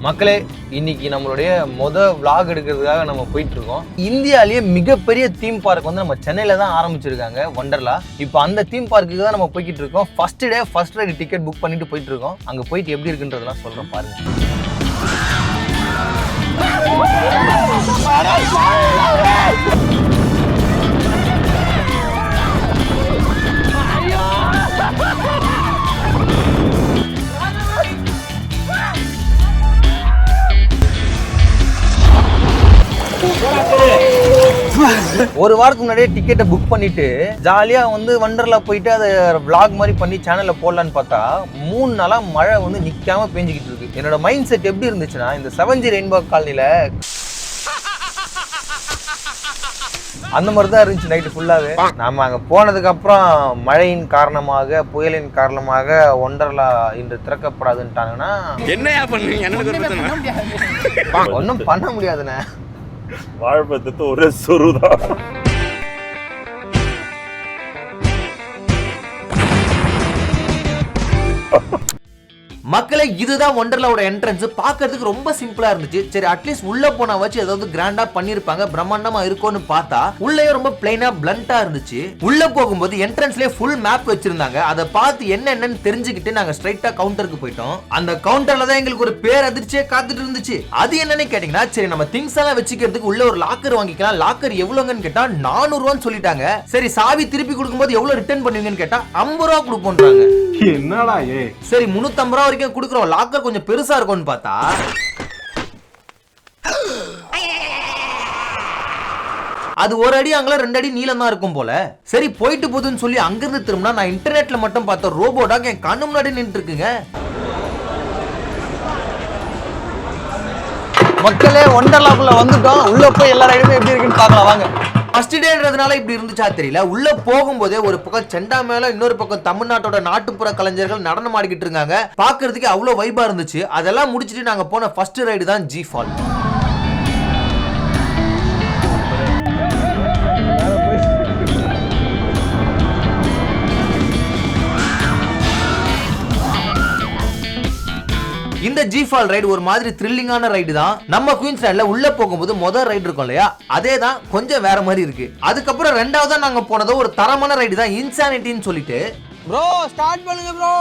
மக்களே, இன்னைக்கு நம்மளுடைய vlog எடுக்கிறதுக்காக நம்ம போயிட்டு இருக்கோம். இந்தியாலேயே மிகப்பெரிய தீம் பார்க் வந்து நம்ம சென்னையில தான் ஆரம்பிச்சிருக்காங்க, வண்டர்லா. இப்போ அந்த தீம் பார்க்குக்கு தான் நம்ம போய்கிட்டு இருக்கோம். First day first ride ticket book பண்ணிட்டு போயிட்டு இருக்கோம். அங்க போயிட்டு எப்படி இருக்குன்றதெல்லாம் சொல்றோம் பாருங்க. ஒரு வாரத்துக்கு முன்னாடியே டிக்கெட்டை புக் பண்ணிட்டு ஜாலியா வந்து வண்டர்லா போயிட்டு அதை vlog மாதிரி பண்ணி சேனல்ல போடலான்னு பார்த்தா 3 நாளா மழை வந்து நிக்காம பேஞ்சிக்கிட்டு இருக்கு. என்னோட மைண்ட் செட் எப்படி இருந்துச்சுன்னா, இந்த 7G ரெயின்போ காலனில அந்த மாதிரி தான் இருந்துச்சு நைட்டு ஃபுல்லாவே. நாம அங்க போனதுக்கு அப்புறம் மழையின் காரணமாக, புயலின் காரணமாக வண்டர்லா இன்று திறக்கப்படாதுன்ட்டாங்கன்னா என்னையா பண்ணுவீங்க? ஒன்றும் பண்ண முடியாதுண்ணே. வாழ்வதற்கு ஒரே சொருதான். மக்களே, இதுதான் வண்டர்லாவோட என்ட்ரன்ஸ். பார்க்கிறதுக்கு ரொம்ப சிம்பிளா இருந்துச்சு. சரி, அட்லீஸ்ட் உள்ள போனா வச்சு ஏதாவது கிராண்டா பண்ணிருப்பாங்க, பிரம்மாண்டமா இருக்கும்னு பார்த்தா உள்ளேயே ரொம்ப பிளைனா பிளண்டா இருந்துச்சு. உள்ள போகும்போது என்ட்ரன்ஸ்லயே ஃபுல் மேப் வச்சிருந்தாங்க. அதை பார்த்து என்னன்னு தெரிஞ்சுக்கிட்டு நாங்க ஸ்ட்ரைட்டா கவுண்டருக்கு போயிட்டோம். அந்த கவுண்டர்ல தான் எங்களுக்கு ஒரு பேர் அதிர்ச்சியே காத்துட்டு இருந்துச்சு. அது என்னன்னு கேட்டீங்கன்னா, சரி நம்ம திங்ஸ் எல்லாம் வச்சுக்கிறதுக்கு உள்ள ஒரு லாக்கர் வாங்கிக்கலாம். லாக்கர் எவ்வளவுங்கன்னு கேட்டா 400 ரூபான்னு சொல்லிட்டாங்க. சரி, சாவி திருப்பி கொடுக்கும்போது எவ்வளவு ரிட்டர்ன் பண்ணுவீங்கன்னு கேட்டா 50 ரூபா கொடுப்போம்ன்றாங்க. என்னடா ஏ? சரி, 350 ரூபா வரைக்கும் குடுக்குறோம். லாக்கர் கொஞ்சம் பெருசா இருக்கும்னு பார்த்தா அது ஒரு அடி அங்கல 2 அடி நீளம் தான் இருக்கும் போல. சரி, போயிட்டு போகுதுன்னு சொல்லி அங்கிருந்து திரும்பினா நான் இன்டர்நெட்ல மட்டும் பார்த்த ரோபோடாக் என் கண்ணு முன்னாடி நின்று இருக்குங்க. மக்களே, வண்டர்லாக்குள்ள வந்துட்டோம். உள்ள போய் எல்லா ரைடுமே எப்படி இருக்குன்னு பார்க்கலாம் வாங்க. ஃபர்ஸ்ட் டேன்றதுனால இப்படி இருந்துச்சா தெரியல. உள்ள போகும்போதே ஒரு பக்கம் செண்டா மேல, இன்னொரு பக்கம் தமிழ்நாட்டோட நாட்டுப்புற கலைஞர்கள் நடனம் ஆடிக்கிட்டு இருக்காங்க. பாக்குறதுக்கு அவ்வளவு வைபா இருந்துச்சு. அதெல்லாம் முடிச்சிட்டு நாங்க போன ஃபர்ஸ்ட் ரைடு தான் ஜி ஃபால். இந்த ஜி ஃபால் ரைடு ஒரு மாதிரி த்ரில்லிங்கான ரைடு தான். நம்ம குயின்ஸ்லாண்ட்ல உள்ள போகும்போது முதல் ரைடு இருக்கும் இல்லையா, அதே தான் கொஞ்சம் வேற மாதிரி இருக்கு. அதுக்கப்புறம் ரெண்டாவதா நாங்க போனது ஒரு தரமான ரைடு தான், இன்சானிட்டின்னு சொல்லிட்டு. ப்ரோ ஸ்டார்ட் பண்ணுங்க ப்ரோ.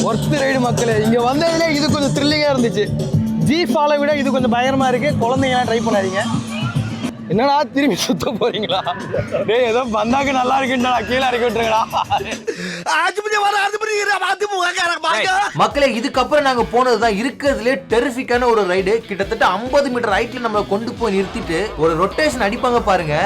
ஒர்த் ரைடு மக்களே. இங்க வந்ததுல இது கொஞ்சம் த்ரில்லிங்கா இருந்துச்சு. ஜி ஃபாலை விட இது கொஞ்சம் பயங்கரமா இருக்கு. குழந்தைங்கலாம் ட்ரை பண்ணாதீங்க. என்னடா திரும்பி சுத்த போறீங்களா? டேய், ஏதோ வந்தாக்க நல்லா இருக்குன்றா, கீழே இறக்கி விட்டுருங்கடா. மக்களே, இதுக்கப்புறம் நாங்க போனதுதான் இருக்கிறதுலே டெரிஃபிக்கான ஒரு ரைடு. கிட்டத்தட்ட 50 மீட்டர் ஹைட்ல நம்மளை கொண்டு போய் நிறுத்திட்டு ஒரு ரொட்டேஷன் அடிப்பாங்க பாருங்க.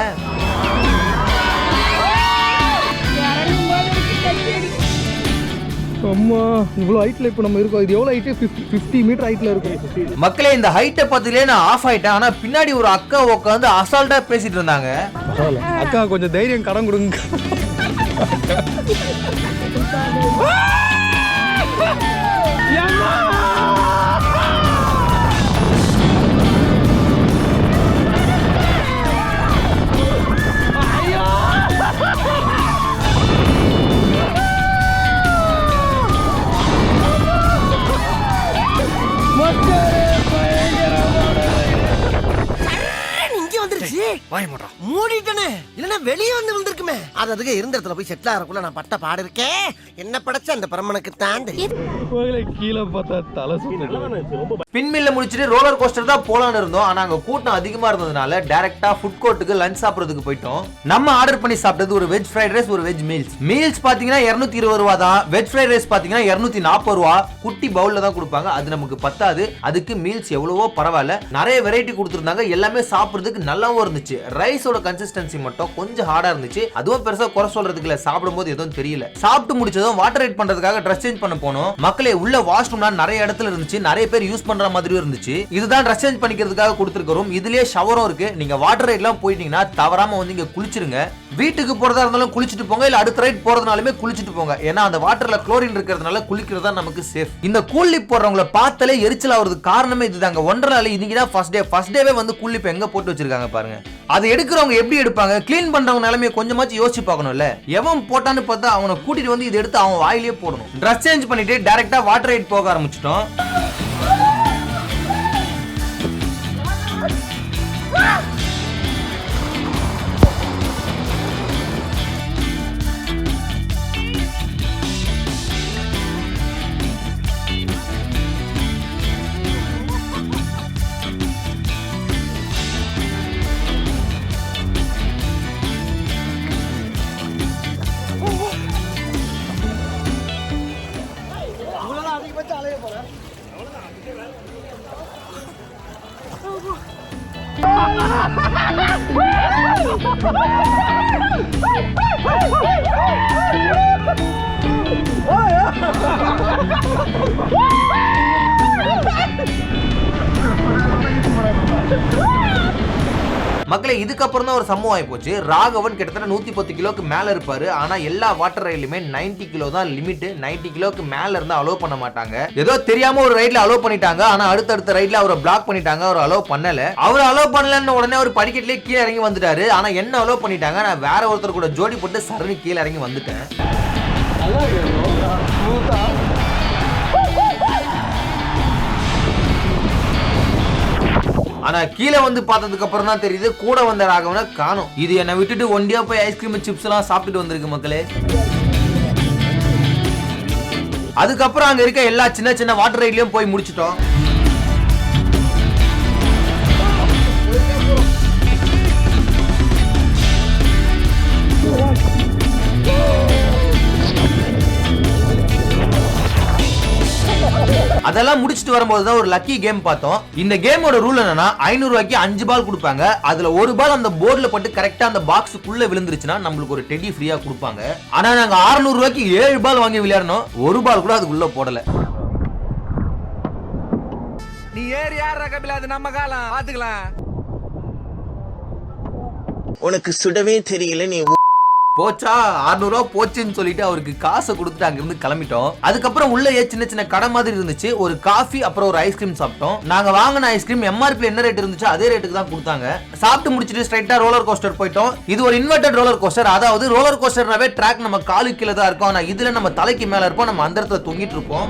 அம்மா, இவ்வளவு ஹைட்ல இப்ப நம்ம இருக்கோம். இது எவ்வளவு ஹைட்? 50 மீட்டர் ஹைட்ல இருக்கும். மக்களே, இந்த ஹைட்டை பார்த்துலே நான் ஆஃப் ஆயிட்டேன். ஆனா பின்னாடி ஒரு அக்கா உட்காந்து அசால்ட்டா பேசிட்டு இருந்தாங்க. அக்கா கொஞ்சம் தைரியம் கடன் கொடுங்க. மூடிட்டனே, இல்லன்னா வெளியே வந்து வந்திருக்குமே. அதுக்கு இருந்த இடத்துல போய் செட்டில் ஆகிறக்குள்ள நான் பட்ட பாடு இருக்கேன். என்ன படைச்ச அந்த பிரம்மனுக்கு தான் கீழே பார்த்தா தலை சுத்துது. பின்மில்ல முடிச்சிட்டு ரோலர் கோஸ்டர் தான் போலான்னு இருந்தோம். ஆனா அங்க கூட்டம் அதிகமா இருந்ததுனால டைரக்டா ஃபுட் கோர்ட்டுக்கு லஞ்ச் சாப்பிடுறதுக்கு போயிட்டோம். நம்ம ஆர்டர் பண்ணி சாப்பிட்டது ஒரு வெஜ் ஃப்ரைட் ரைஸ், ஒரு வெஜ் மீல்ஸ் பாத்தீங்கன்னா 220 ரூபா தான். வெஜ் ஃப்ரைட் ரைஸ் பாத்தீங்கன்னா 240 ரூபா. குட்டி பவுல்ல தான் கொடுப்பாங்க. அது நமக்கு பத்தாது. அதுக்கு மீல்ஸ் எவ்வளவோ பரவாயில்ல. நிறைய வெரைட்டி கொடுத்துருந்தாங்க. எல்லாமே சாப்பிடுறதுக்கு நல்லாவும் இருந்துச்சு. இருந்துச்சு. ரைஸோட கன்சிஸ்டன்சி மட்டும் கொஞ்சம் ஹார்டா இருந்துச்சு. அதுவும் பெருசா குறை சொல்றதுக்கு இல்ல, சாப்பிடும்போது எதுவும் தெரியல. சாப்பிட்டு முடிச்சதும் வாட்டர் ரைட் பண்றதுக்காக ட்ரெஸ் சேஞ்ச் பண்ண போனோம். மக்களே உள்ள வாஷ்ரூம்லாம் நிறைய இடத்துல இருந்துச்சு, நிறைய பேர் யூஸ் பண்ற மாதிரியும் இருந்துச்சு. இதுதான் ட்ரெஸ் சேஞ்ச் பண்ணிக்கிறதுக்காக கொடுத்துருக்கோம். இதுலயே ஷவரும் இருக்கு. நீங்க வாட்டர் ரைட்லாம் போயிட்டீங்கன்னா தவறாம வந்து இங்க குளிச்சிருங்க. வீட்டுக்கு போறதா இருந்தாலும் குளிச்சுட்டு போங்க, இல்ல அடுத்த ரைட் போறதுனாலுமே குளிச்சுட்டு போங்க. ஏன்னா அந்த வாட்டர்ல குளோரின் இருக்கிறதுனால குளிக்கிறதா நமக்கு சேஃப். இந்த கூல் லிப் போடுறவங்கள பார்த்தாலே எரிச்சல் ஆகுறதுக்கு காரணமே இதுதாங்க. ஒன்றரை இன்னைக்கு தான் ஃபர்ஸ்ட் டேவே வந்து கூல் லிப் எங்க போட்டு வச்சிருக்காங்க பாருங்க. அதை எடுக்கிறவங்க எப்படி எடுப்பாங்க, கிளீன் பண்றவங்க நிலைமையை கொஞ்சமாச்சும் யோசிச்சு பார்க்கணும்ல. எவன் போட்டான்னு பார்த்தா அவனை கூட்டிட்டு வந்து இதை எடுத்து அவன் வாயிலேயே போடணும். ட்ரெஸ் சேஞ்ச் பண்ணிட்டு டைரக்டா வாட்டர் ரைட் போக ஆரம்பிச்சிட்டோம். மக்களே இதுக்கப்புறம் தான் ஒரு சம்பவம் ஆகி போச்சு. ராகவன் கிட்டத்தட்ட 110 கிலோக்கு மேல இருப்பாரு. ஆனா எல்லா வாட்டர் ரைட்லயுமே 90 கிலோ தான் லிமிட். 90 கிலோக்கு மேல இருந்தா அலோவ் பண்ண மாட்டாங்க. ஏதோ தெரியாம ஒரு ரைட்ல அலோவ் பண்ணிட்டாங்க. ஆனா அடுத்த ரைட்ல அவரை பிளாக் பண்ணிட்டாங்க. அவர் அலோவ் பண்ணல. அவர் அலோவ் பண்ணலன்னு உடனே ஒரு படிக்கட்டிலே கீழே இறங்கி வந்துட்டாரு. ஆனா என்ன அலோவ் பண்ணிட்டாங்க, நான் வேற ஒருத்தர் கூட ஜோடி போட்டு சரணி கீழே இறங்கி வந்துட்டேன். ஆனா கீழே வந்து பார்த்ததுக்கு அப்புறம் தான் தெரியுது கூட வந்த ராகவனை காணோம். இது என்னை விட்டுட்டு ஒண்டியா போய் ஐஸ்கிரீம் சிப்ஸ் எல்லாம் சாப்பிட்டுட்டு வந்திருக்கு மக்களே. அதுக்கப்புறம் அங்க இருக்க எல்லா சின்ன சின்ன வாட்டர் ரைட்லயும் போய் முடிச்சிட்டோம். அதெல்லாம் முடிச்சிட்டு வரும்போது தான் ஒரு லக்கி கேம் பார்த்தோம். இந்த கேமோட ரூல் என்னன்னா 500 ரூபாய்க்கு 5 பால் கொடுப்பாங்க. அதுல ஒரு பால் அந்த போர்டுல பட்டு கரெக்டா அந்த பாக்ஸுக்குள்ள விழுந்துருச்சுன்னா நம்மளுக்கு ஒரு டெடி ஃப்ரீயா கொடுப்பாங்க. ஆனா நாங்க 600 ரூபாய்க்கு 7 பால் வாங்கி விளையாடணும். ஒரு பால் கூட அதுக்குள்ள போடல. நீ ஏறி யாரா கபில, அது நம்ம காலம் பாத்துக்கலாம். உனக்கு சுடவே தெரியல, நீ போச்சா 600 ரூபா போச்சுன்னு சொல்லிட்டு அவருக்கு காசை கொடுத்துட்டு அங்கிருந்து கிளம்பிட்டோம். அதுக்கப்புறம் உள்ள சின்ன சின்ன கடை மாதிரி இருந்துச்சு. ஒரு காஃபி அப்புறம் ஒரு ஐஸ்கிரீம் சாப்பிட்டோம். நாங்க வாங்கின ஐஸ்கிரீம் எம்ஆர்பி என்ன ரேட் இருந்துச்சோ அதே ரேட்டுக்கு தான் கொடுத்தாங்க. சாப்பிட்டு முடிச்சிட்டு ஸ்ட்ரைட்டா ரோலர் கோஸ்டர் போயிட்டோம். இது ஒரு இன்வெர்டட் ரோலர் கோஸ்டர். அதாவது ரோலர் கோஸ்டர்னாவே ட்ராக் நம்ம காலு கீழே தான் இருக்கும். ஆனா இதுல நம்ம தலைக்கு மேல இருப்போம். நம்ம அந்த இடத்துல தொங்கிட்டு இருப்போம்.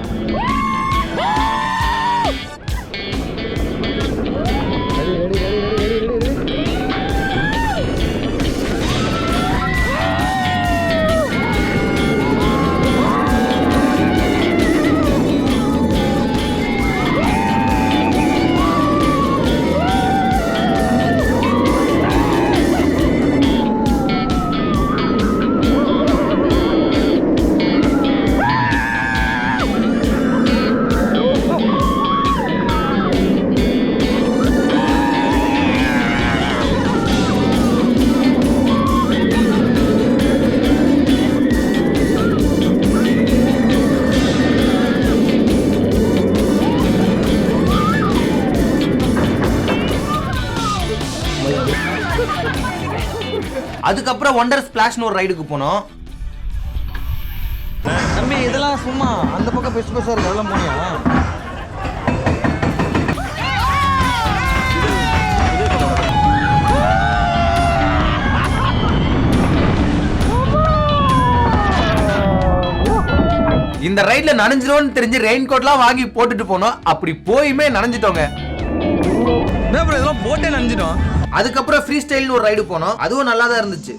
அதுக்கப்புறம் ஒண்டர் ஸ்பிளாஷ்னு ஒரு ரைடுக்கு போனோம். தம்பி இதெல்லாம் சும்மா அந்த பக்கம் பெருசு பெருசா இருக்கு, அதெல்லாம் போனியா? இந்த ரைட்ல நனைஞ்சிரோன்னு தெரிஞ்சு ரெயின் கோட்லாம் வாங்கி போட்டுட்டு போனோம். அப்படி போயுமே நனைஞ்சிட்டோங்க. இதெல்லாம் போட்டே நனைஞ்சிட்டோம். அதுக்கப்புறம் ஃப்ரீ ஸ்டைல்னு ஒரு ரைடு போனோம். அதுவும் நல்லா தான் இருந்துச்சு.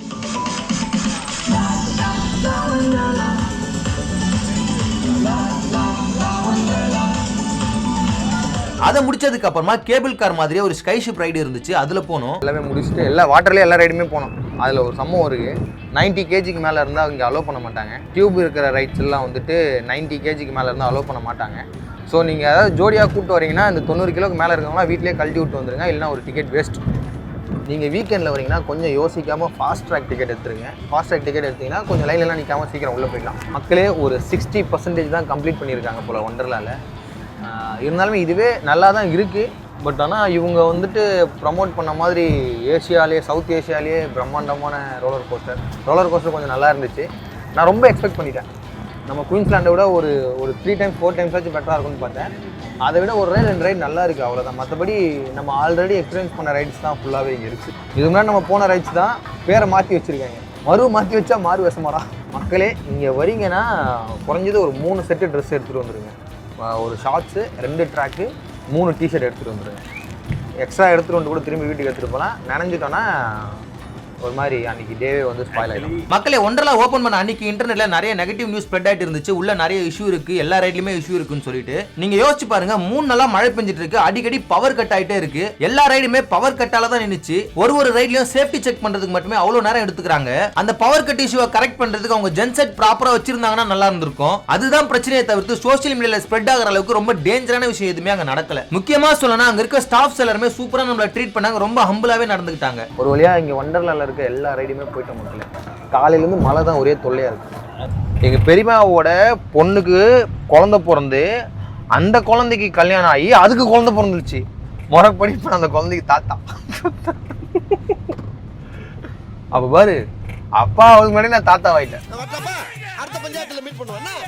அதை முடிச்சதுக்கு அப்புறமா கேபிள் கார் மாதிரியே ஒரு ஸ்கை ஷிப் ரைடு இருந்துச்சு. அதுல போனோம். எல்லாமே முடிச்சுட்டு எல்லா வாட்டர்லேயே எல்லா ரைடுமே போனோம். அதில் ஒரு சம்பவம் இருக்குது. 90 கேஜிக்கு மேலே இருந்தால் இங்கே அலோவ் பண்ண மாட்டாங்க. டியூப் இருக்கிற ரைட்ஸ் எல்லாம் வந்துட்டு 90 கேஜிக்கு மேலே இருந்தால் அலோவ் பண்ண மாட்டாங்க. ஸோ நீங்கள் ஏதாவது ஜோடியாக கூப்பிட்டு வரீங்கன்னா இந்த 90 கிலோக்கு மேலே இருக்கவங்களாம் வீட்டிலே கழட்டி விட்டு வந்துருங்க, இல்லைனா ஒரு டிக்கெட் வேஸ்ட். நீங்கள் வீக்கெண்டில் வரீங்கன்னா கொஞ்சம் யோசிக்காமல் ஃபாஸ்ட் ட்ராக் டிக்கெட் எடுத்துருங்க. ஃபாஸ்ட் ட்ராக் டிக்கெட் எடுத்திங்கன்னா கொஞ்சம் லைன்லாம் நிற்காமல் சீக்கிரம் உள்ளே போய்க்கலாம். மக்களே ஒரு 60% தான் கம்ப்ளீட் பண்ணியிருக்காங்க போல் ஒண்டர்லாவில். இருந்தாலுமே இதுவே நல்லா தான் இருக்குது. பட் ஆனால் இவங்க வந்துட்டு ப்ரமோட் பண்ண மாதிரி ஏஷியாலே சவுத் ஏஷியாலேயே பிரம்மாண்டமான ரோலர் கோஸ்டர் கொஞ்சம் நல்லா இருந்துச்சு. நான் ரொம்ப எக்ஸ்பெக்ட் பண்ணிட்டேன். நம்ம குயின்ஸ்லாண்டை விட ஒரு 3 times 4 times ஆச்சு பெட்டராக இருக்கும்னு பார்த்தேன். அதை விட ஒரு ரைடு 2 ரைடு நல்லா இருக்குது, அவ்வளோதான். மற்றபடி நம்ம ஆல்ரெடி எக்ஸ்பீரியன்ஸ் பண்ண ரைட்ஸ் தான் ஃபுல்லாகவே இங்கே இருக்குது. இது முன்னாடி நம்ம போன ரைட்ஸ் தான் பேரை மாற்றி வச்சுருக்காங்க. மாற்றி வச்சா மாறு விஷமாடா. மக்களே இங்கே வரீங்கன்னா குறைஞ்சது ஒரு 3 செட்டு ட்ரெஸ் எடுத்துகிட்டு வந்துடுங்க. ஒரு ஷார்ட்ஸு, 2 ட்ராக்கு, 3 டிஷர்ட் எடுத்துகிட்டு வந்துடுங்க. எக்ஸ்ட்ரா எடுத்துகிட்டு வந்து கூட திரும்பி வீட்டுக்கு எடுத்துகிட்டு போகலாம். நினைஞ்சிட்டோன்னா ஒரு மாதிரி அன்னைக்கு டேவே வந்து ஸ்பாயில் ஆகிடும். மக்களே ஒண்டர்லா ஓப்பன் பண்ண அன்னைக்கு இன்டர்நெட்ல நிறைய நெகட்டிவ் நியூஸ் ஸ்ப்ரெட் ஆகிட்டு இருந்துச்சு. உள்ள நிறைய இஷ்யூ இருக்கு, எல்லா ரைட்லயுமே இஷ்யூ இருக்குன்னு சொல்லிட்டு. நீங்க யோசிச்சு பாருங்க, 3 நாளா மழை பெஞ்சிட்டு இருக்கு, அடிக்கடி பவர் கட் ஆயிட்டே இருக்கு. எல்லா ரைடுமே பவர் கட்டால தான் நின்னுச்சு. ஒரு ரைட்லயும் சேஃப்டி செக் பண்றதுக்கு மட்டுமே அவ்வளவு நேரம் எடுத்துக்கிறாங்க. அந்த பவர் கட் இஷ்யூவை கரெக்ட் பண்றதுக்கு அவங்க ஜென்செட் ப்ராப்பரா வச்சிருந்தாங்கன்னா நல்லா இருந்திருக்கும். அதுதான் பிரச்சனையை தவிர்த்து சோசியல் மீடியால ஸ்ப்ரெட் ஆகிற அளவுக்கு ரொம்ப டேஞ்சரான விஷயம் எதுவுமே அங்க நடக்கல. முக்கியமா சொல்லணும், அங்க இருக்க ஸ்டாஃப்ஸ் எல்லாருமே சூப்பரா நம்மள ட்ரீட் பண்ணாங்க, ரொம்ப ஹம்பிளாவே நடந்துக்கிட்டாங்க. ஒரு வழியா இங்க ஒண்டர்லால இருக்க எல்லா ரைடுமே போயிட்ட மக்களே. காலையிலேருந்து மழை தான் ஒரே தொல்லையாக இருக்குது. எங்கள் பெரியம்மாவோட பொண்ணுக்கு குழந்தை பிறந்து அந்த குழந்தைக்கு கல்யாணம் ஆகி அதுக்கு குழந்தை பிறந்துருச்சு. முறைப்படி இப்போ அந்த குழந்தைக்கு தாத்தா. அப்போ பாரு, அப்பா அவளுக்கு முன்னாடி நான் தாத்தா ஆகிட்டேன். அடுத்த பஞ்சாயத்துல மீட் பண்ணுவேன்.